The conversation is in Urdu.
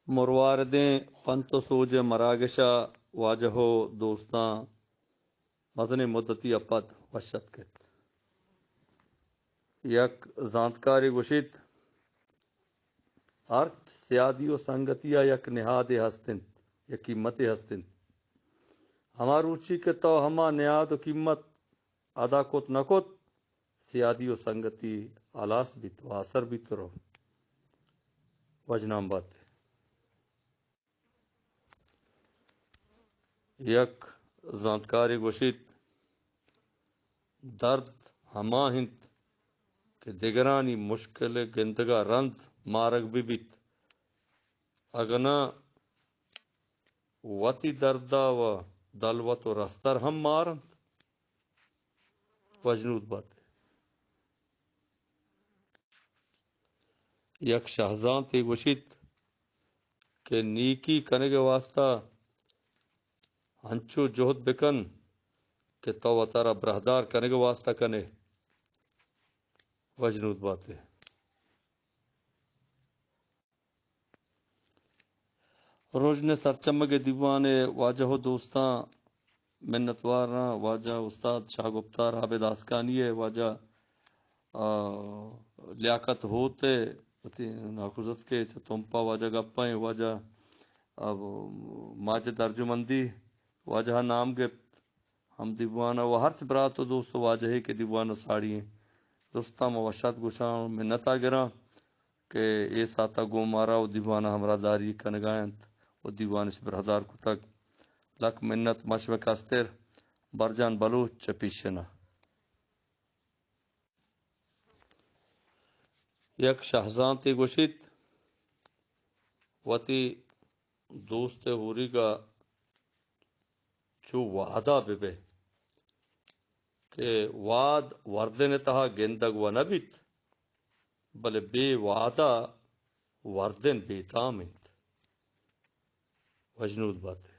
مرواردیں پنت و سوج مراگشا واجہو دوستاں مزن مدتی اپد وشت کت یک زانتکاری گوشید ارتھ سیادی و سنگتیا یک نہاد ہستن یک قیمت ہستن ہما روچی کے تو ہما نہاد و قیمت ادا کت نکت سیادی و سنگتی آلاس بیت و اثر بیت رو وجنام بات یک زانتکاری گوشید درد ہما ہنت کہ دگرانی مشکل گندگا رند مارگ بھی بیت اگنا وتی دردا و دلوت و رستر ہم مارند وجنود بات یک شہزان تی گوشید کہ نیکی کنگ واسطہ ہنچو جہد بکن کہ تو و تارا برہدار کنگ واسطہ کنے وجنود باتیں روزن سرچمگ دیوان واجہ دوستاں منتواراں واجہ استاد شاہ گفتار عابد آسکانی واجہ لیاقت ہوتے ناخذت کے تمپا واجہ گپائیں واجہ ماجد ارجمندی واجہ نام گپت ہم دیوانہ و ہرچ برات و دوست واجہ کے دیوانہ ساڑی ہیں دوستاں موشت گشاں منتا گراں کہ اے ساتا گو مارا و دیوانہ ہمرا داری کنگائنت و دیوان اس برہدار کو تک لک منت مشوق استر برجان بلوچ چپیشنا یک شہزان تی گوشید وتی دوست ہوری کا چو وعدہ بے کہ وعد وردن تہا گندگ و نبیت بلے بے وعدہ وردن بیتامند وجنود بات ہے